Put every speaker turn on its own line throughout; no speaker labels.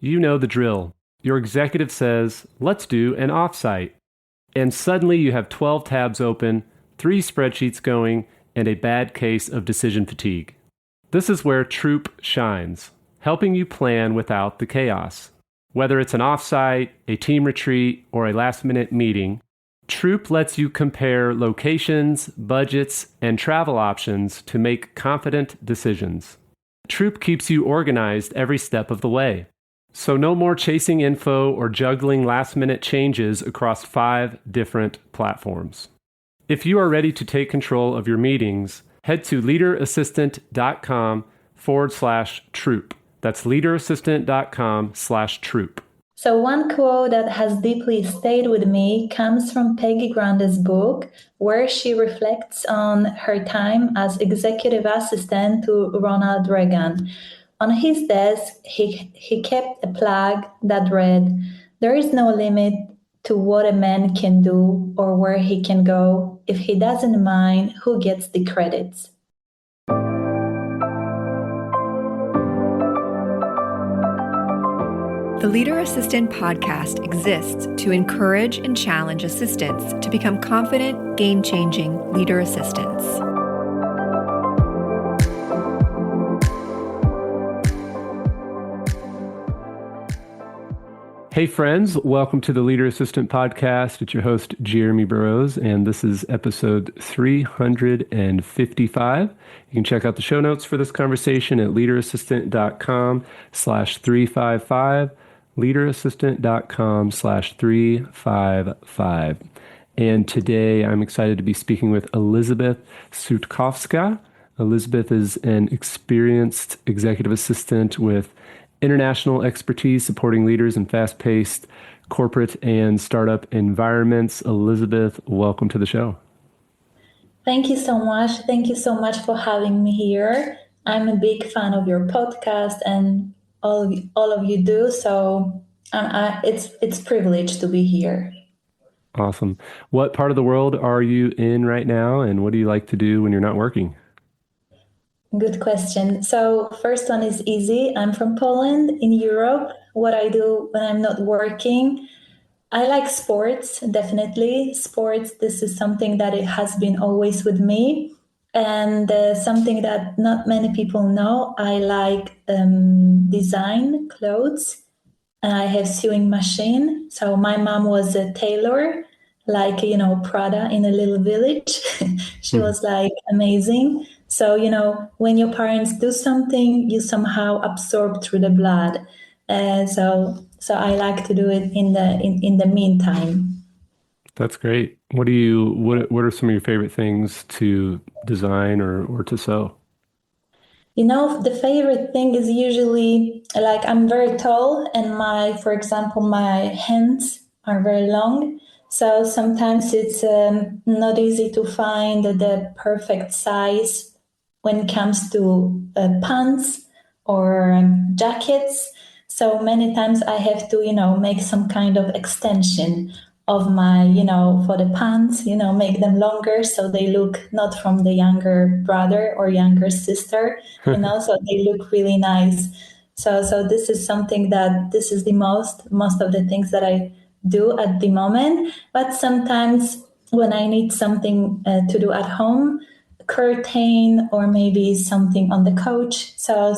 You know the drill. Your executive says, let's do an offsite. And suddenly you have 12 tabs open, 3 spreadsheets going, and a bad case of decision fatigue. This is where Troop shines, helping you plan without the chaos. Whether it's an offsite, a team retreat, or a last-minute meeting, Troop lets you compare locations, budgets, and travel options to make confident decisions. Troop keeps you organized every step of the way. So no more chasing info or juggling last-minute changes across 5 different platforms. If you are ready to take control of your meetings, head to leaderassistant.com/troop. That's leaderassistant.com/troop.
So one quote that has deeply stayed with me comes from Peggy Grande's book, where she reflects on her time as executive assistant to Ronald Reagan. On his desk, he kept a plaque that read, "There is no limit to what a man can do or where he can go. If he doesn't mind, who gets the credits?"
The Leader Assistant podcast exists to encourage and challenge assistants to become confident, game-changing leader assistants.
Hey friends, welcome to the Leader Assistant Podcast. It's your host, Jeremy Burrows, and this is episode 355. You can check out the show notes for this conversation at leaderassistant.com/355, leaderassistant.com/355. And today I'm excited to be speaking with Elizabeth Sutkowska. Elizabeth is an experienced executive assistant with international expertise supporting leaders in fast-paced corporate and startup environments. Elizabeth, welcome to the show.
Thank you so much. Thank you so much for having me here. I'm a big fan of your podcast and all of you do. So it's a privilege to be here.
Awesome. What part of the world are you in right now, and what do you like to do when you're not working?
Good question. So first one is easy. I'm from Poland in Europe. What I do when I'm not working, I like sports, definitely. Sports, this is something that it has been always with me. And something that not many people know, I like design clothes. And I have sewing machine. So my mom was a tailor, like, Prada in a little village. She was like amazing. So, when your parents do something, you somehow absorb through the blood. So I like to do it in the meantime.
That's great. What are some of your favorite things to design or to sew?
The favorite thing is usually, like, I'm very tall and for example, my hands are very long. So sometimes it's not easy to find the perfect size when it comes to pants or jackets. So many times I have to, make some kind of extension of my, for the pants, make them longer so they look not from the younger brother or younger sister, so they look really nice. So this is something this is the most of the things that I do at the moment. But sometimes when I need something to do at home, curtain or maybe something on the couch, so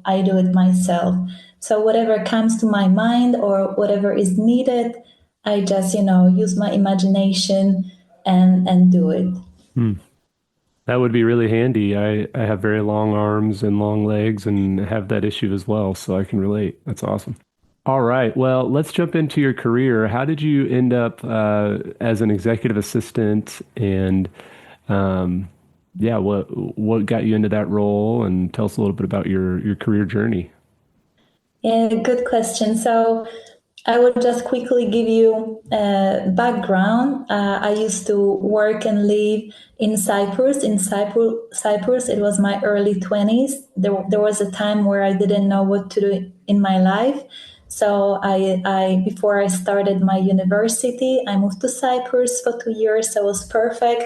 I do it myself. So whatever comes to my mind or whatever is needed, I just use my imagination and do it.
That would be really handy. I have very long arms and long legs and have that issue as well, so I can relate. That's awesome. All right, well, let's jump into your career. How did you end up as an executive assistant, and what got you into that role, and tell us a little bit about your career journey.
Yeah, good question. So I will just quickly give you background. I used to work and live in Cyprus. In Cyprus, it was my early 20s. There was a time where I didn't know what to do in my life. So I before I started my university, I moved to Cyprus for 2 years. So it was perfect.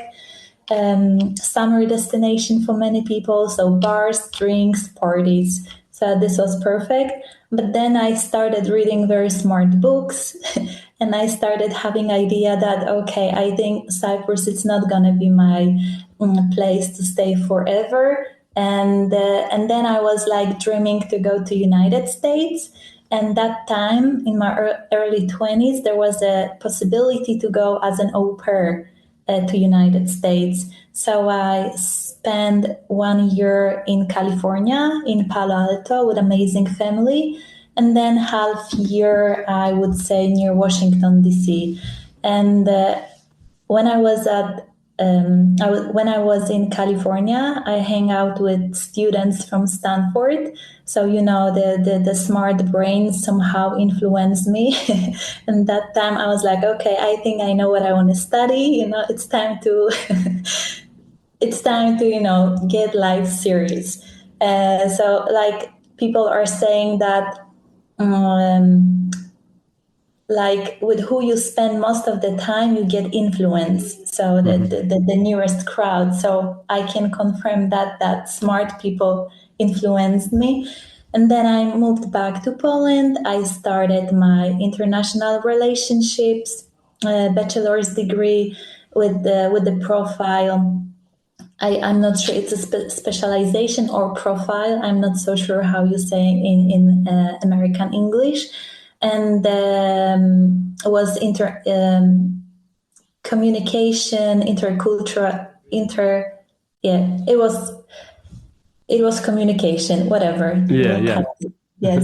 Summer destination for many people. So bars, drinks, parties. So this was perfect. But then I started reading very smart books and I started having idea that, okay, I think Cyprus, it's not going to be my place to stay forever. And then I was like dreaming to go to United States. And that time in my early 20s, there was a possibility to go as an au pair to United States. So I spent 1 year in California, in Palo Alto, with amazing family, and then half year, I would say, near Washington D.C. And when I was at when I was in California, I hang out with students from Stanford. So, the smart brain somehow influenced me. And that time I was like, okay, I think I know what I want to study. It's time to, get life serious. So like people are saying that, like with who you spend most of the time, you get influenced. So the nearest crowd. So I can confirm that smart people influenced me. And then I moved back to Poland. I started my international relationships bachelor's degree with the profile. I'm not sure it's a specialization or profile. I'm not so sure how you say in American English. And was communication, intercultural, it was communication, whatever.
Yeah.
Yes.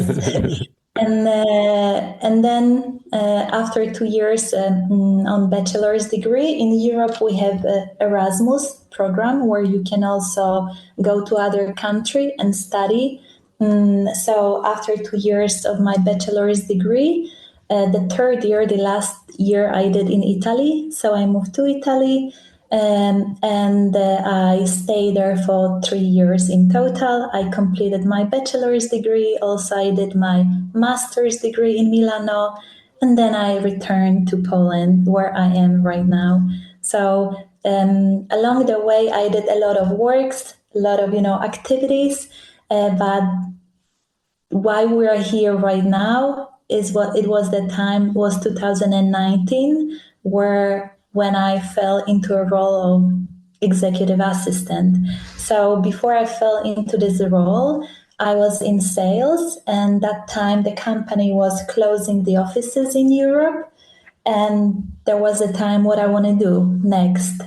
And then after 2 years on bachelor's degree in Europe, we have Erasmus program where you can also go to other country and study. So after 2 years of my bachelor's degree, the third year, the last year I did in Italy. So I moved to Italy. And I stayed there for 3 years in total. I completed my bachelor's degree. Also, I did my master's degree in Milano. And then I returned to Poland, where I am right now. So along the way, I did a lot of works, a lot of, activities. But why we are here right now is what it was the time was 2019, when I fell into a role of executive assistant. So before I fell into this role, I was in sales, and that time the company was closing the offices in Europe, and there was a time what I want to do next.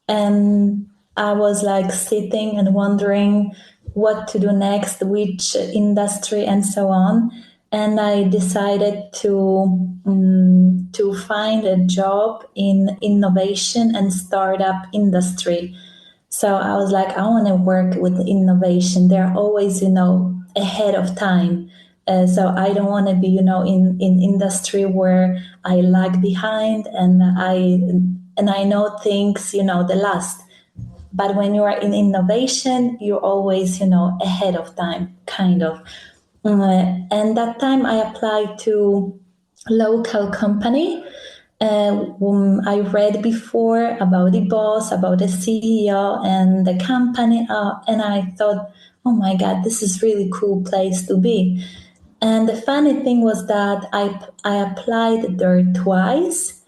And I was like sitting and wondering what to do next, which industry, and so on. And I decided to find a job in innovation and startup industry. So I was like, I want to work with innovation. They're always, ahead of time. So I don't want to be, in industry where I lag behind and I know things, the last. But when you are in innovation, you're always, ahead of time, kind of. And that time I applied to local company. I read before about the boss, about the CEO and the company. And I thought, oh my God, this is really cool place to be. And the funny thing was that I applied there twice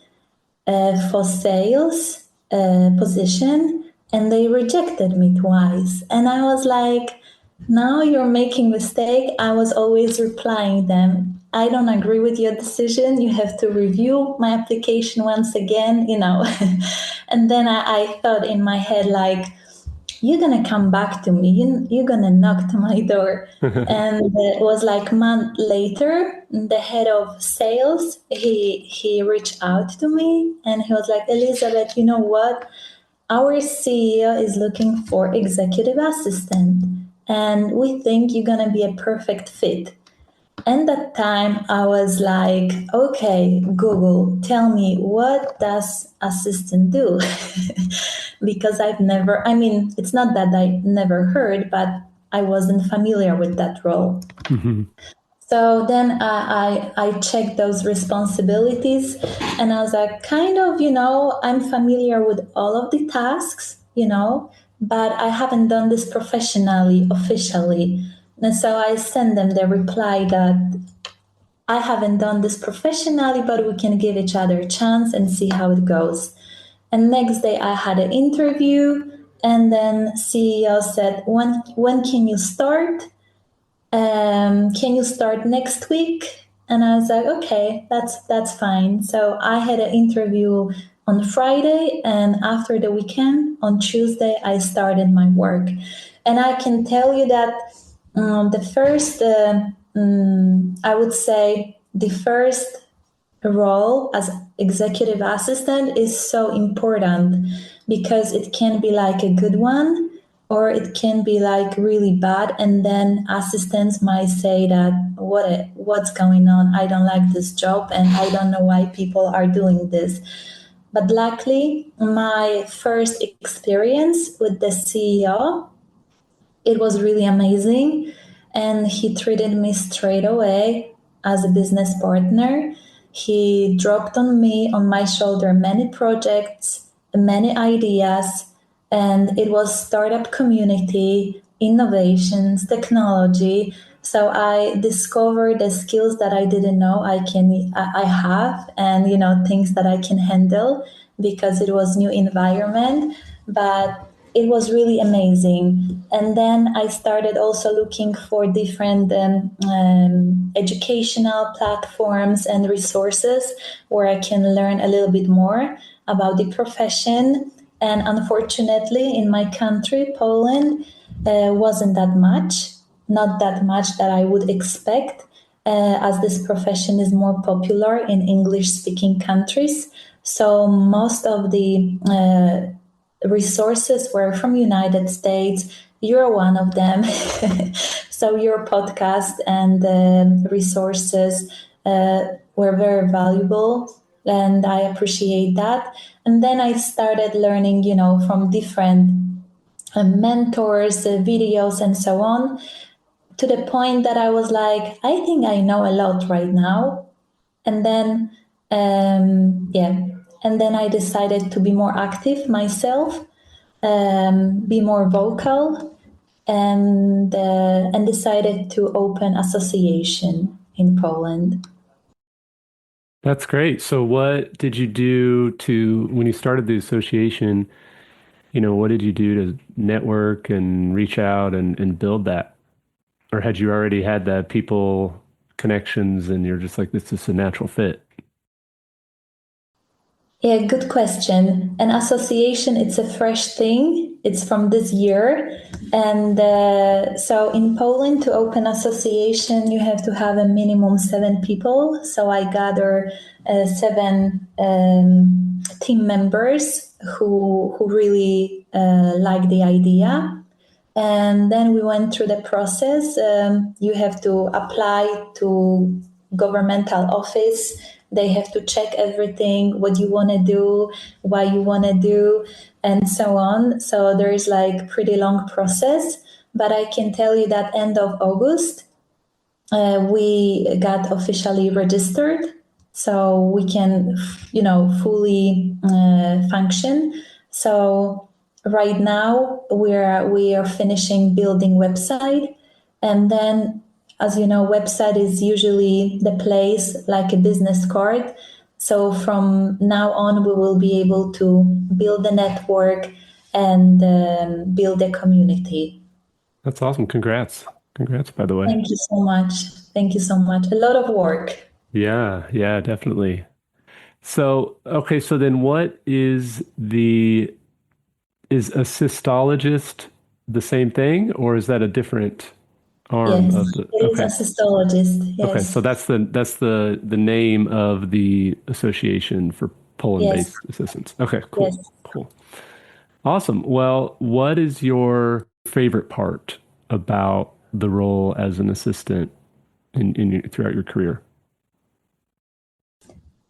for sales position, and they rejected me twice. And I was like, now you're making mistake. I was always replying them, I don't agree with your decision. You have to review my application once again, And then I thought in my head, like, you're going to come back to me. You're going to knock to my door. And it was like a month later, the head of sales, he reached out to me and he was like, Elizabeth, you know what? Our CEO is looking for executive assistant and we think you're going to be a perfect fit. And that time I was like, okay, Google, tell me, what does assistant do? Because it's not that I never heard, but I wasn't familiar with that role. Mm-hmm. So then I checked those responsibilities and I was like, kind of, I'm familiar with all of the tasks, but I haven't done this professionally, officially. And so I sent them the reply that I haven't done this professionally, but we can give each other a chance and see how it goes. And next day I had an interview, and then CEO said, when can you start? Can you start next week? And I was like, okay, that's fine. So I had an interview on Friday, and after the weekend, on Tuesday, I started my work. And I can tell you that the first, I would say, the first role as executive assistant is so important because it can be like a good one or it can be like really bad, and then assistants might say that what's going on, I don't like this job and I don't know why people are doing this. But luckily my first experience with the CEO, it was really amazing, and he treated me straight away as a business partner. He dropped on my shoulder many projects, many ideas, and it was startup community, innovations, technology. So I discovered the skills that I didn't know I have, and things that I can handle because it was new environment. But it was really amazing. And then I started also looking for different educational platforms and resources where I can learn a little bit more about the profession. And unfortunately, in my country, Poland, wasn't that much, not that much that I would expect, as this profession is more popular in English-speaking countries. So most of the resources were from United States. You're one of them. So your podcast and resources were very valuable, and I appreciate that. And then I started learning, from different mentors, videos, and so on, to the point that I was like, I think I know a lot right now. And then, and then I decided to be more active myself, be more vocal, and decided to open association in Poland.
That's great. So what did you do when you started the association, what did you do to network and reach out and build that? Or had you already had that people connections and you're just like, this is a natural fit?
Yeah, good question. An association, it's a fresh thing. It's from this year. And so in Poland, to open association, you have to have a minimum 7 people. So I gather 7 team members who really like the idea. And then we went through the process. You have to apply to governmental office. They have to check everything, what you want to do, why you want to do, and so on. So there is like pretty long process. But I can tell you that end of August, we got officially registered. So we can, fully function. So right now we are finishing building website, and then, as you know, website is usually the place like a business card. So from now on, we will be able to build a network and build a community.
That's awesome. Congrats. Congrats, by the way.
Thank you so much. Thank you so much. A lot of work.
Yeah, definitely. So, okay, so then what is Assistologist the same thing, or is that a different arm
Yes,
of the?
it is Assistologist. Yes.
Okay, so that's the name of the association for Poland-based assistants. Okay, cool.
Yes.
Cool. Awesome. Well, what is your favorite part about the role as an assistant throughout your career?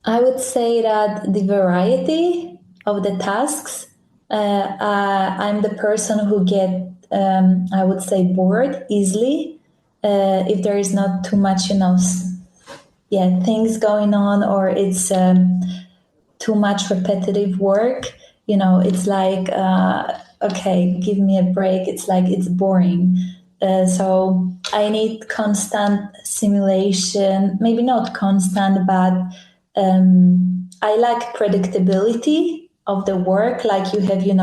I would say that the variety of the tasks. I'm the person who get, I would say, bored easily if there is not too much, things going on, or it's too much repetitive work. It's like, okay, give me a break. It's like it's boring. So I need constant simulation, maybe not constant, but I like predictability of the work. Like you have, you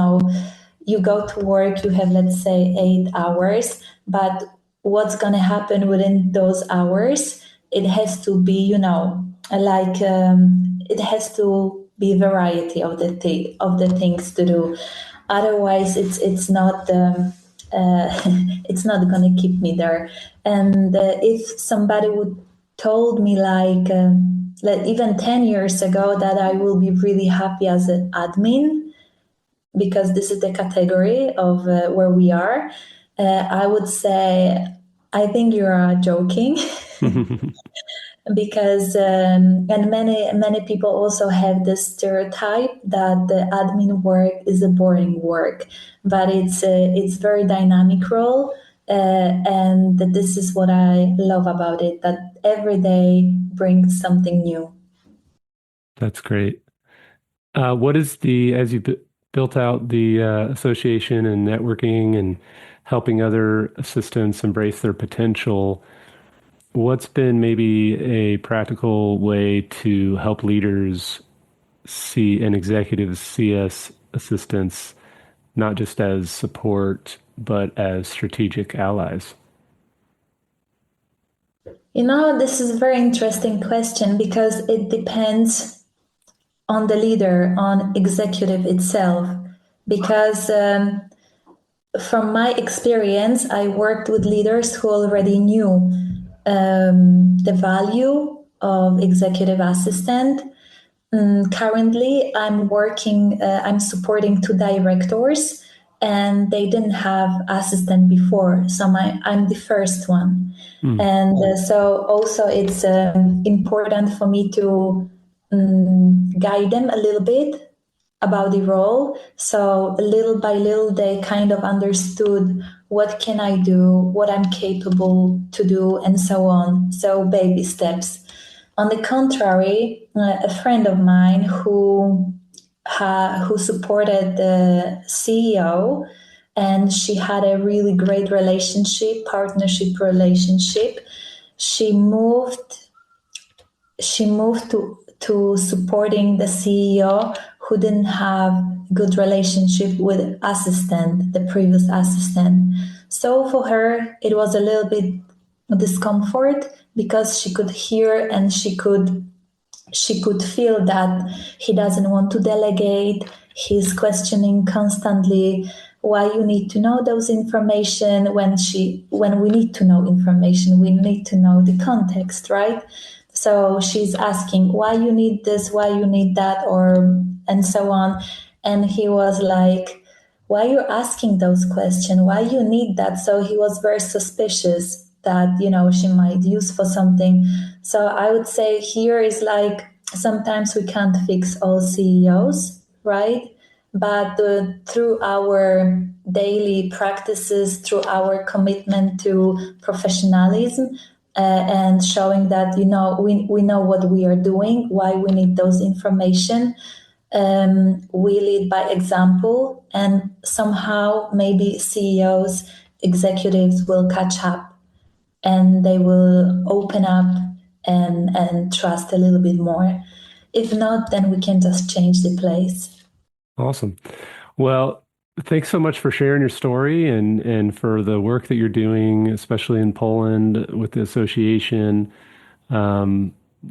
go to work, you have, let's say, 8 hours, but what's going to happen within those hours? It has to be, it has to be a variety of the things to do. Otherwise, it's not. It's not going to keep me there. And if somebody would told me like even 10 years ago that I will be really happy as an admin because this is the category of where we are, I would say I think you're joking. Because and many people also have this stereotype that the admin work is a boring work, but it's very dynamic role, and this is what I love about it, that every day brings something new.
That's great. What is as you built out the association and networking and helping other assistants embrace their potential, what's been maybe a practical way to help leaders see and executives see us assistants not just as support, but as strategic allies?
This is a very interesting question because it depends on the leader, on executive itself. Because from my experience, I worked with leaders who already knew the value of executive assistant. Currently, I'm supporting 2 directors, and they didn't have assistant before, so I'm the first one. And so also it's important for me to guide them a little bit about the role. So little by little, they kind of understood what can I do, what I'm capable to do, and so on. So baby steps. On the contrary, a friend of mine who supported the CEO, and she had a really great partnership relationship. She moved to supporting the CEO who didn't have good relationship with the previous assistant. So for her, it was a little bit discomfort because she could hear and she could feel that he doesn't want to delegate. He's questioning constantly why you need to know those information when we need to know information, we need to know the context, right? So she's asking why you need this, why you need that, and so on. And he was like, why you're asking those questions? Why you need that? So he was very suspicious that, she might use for something. So I would say here is like, sometimes we can't fix all CEOs, right? But through our daily practices, through our commitment to professionalism, and showing that, we know what we are doing, why we need those information. We lead by example, and somehow maybe CEOs, executives will catch up and they will open up and trust a little bit more. If not, then we can just change the place.
Awesome. Well, thanks so much for sharing your story and for the work that you're doing, especially in Poland with the association.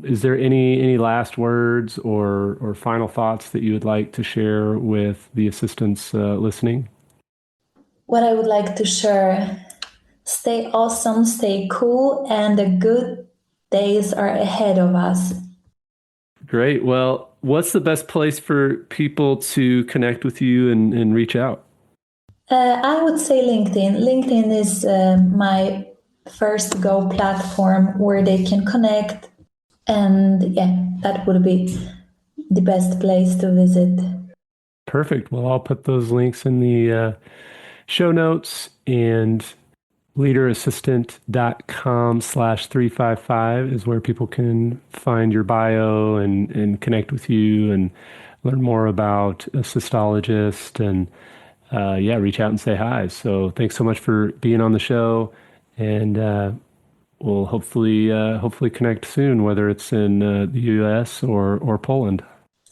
Is there any last words or final thoughts that you would like to share with the assistants listening?
What I would like to share: stay awesome, stay cool, and the good days are ahead of us.
Great. Well, what's the best place for people to connect with you and reach out?
I would say LinkedIn. LinkedIn is my first go platform where they can connect. And yeah, that would be the best place to visit.
Perfect. Well, I'll put those links in the show notes, and leaderassistant.com/355 is where people can find your bio and connect with you and learn more about Assistologist and reach out and say hi. So thanks so much for being on the show, And we'll hopefully connect soon, whether it's in the U.S. or Poland.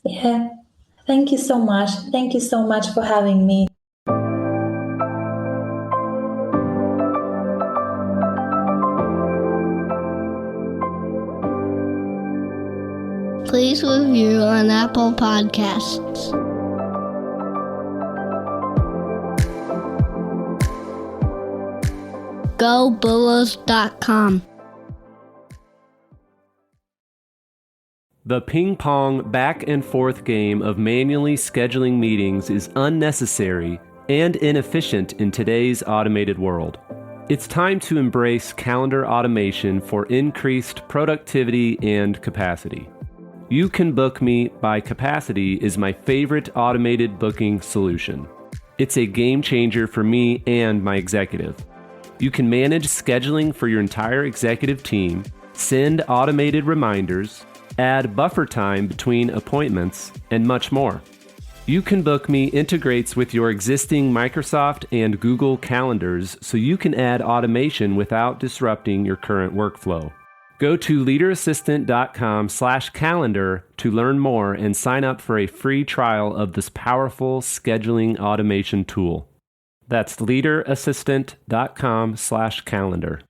Yeah. Thank you so much. Thank you so much for having me.
Please review on Apple Podcasts. GoBulls.com.
The ping-pong back-and-forth game of manually scheduling meetings is unnecessary and inefficient in today's automated world. It's time to embrace calendar automation for increased productivity and capacity. You Can Book Me by Capacity is my favorite automated booking solution. It's a game changer for me and my executive. You can manage scheduling for your entire executive team, send automated reminders, add buffer time between appointments, and much more. You Can Book Me integrates with your existing Microsoft and Google calendars so you can add automation without disrupting your current workflow. Go to leaderassistant.com/calendar to learn more and sign up for a free trial of this powerful scheduling automation tool. That's leaderassistant.com/calendar.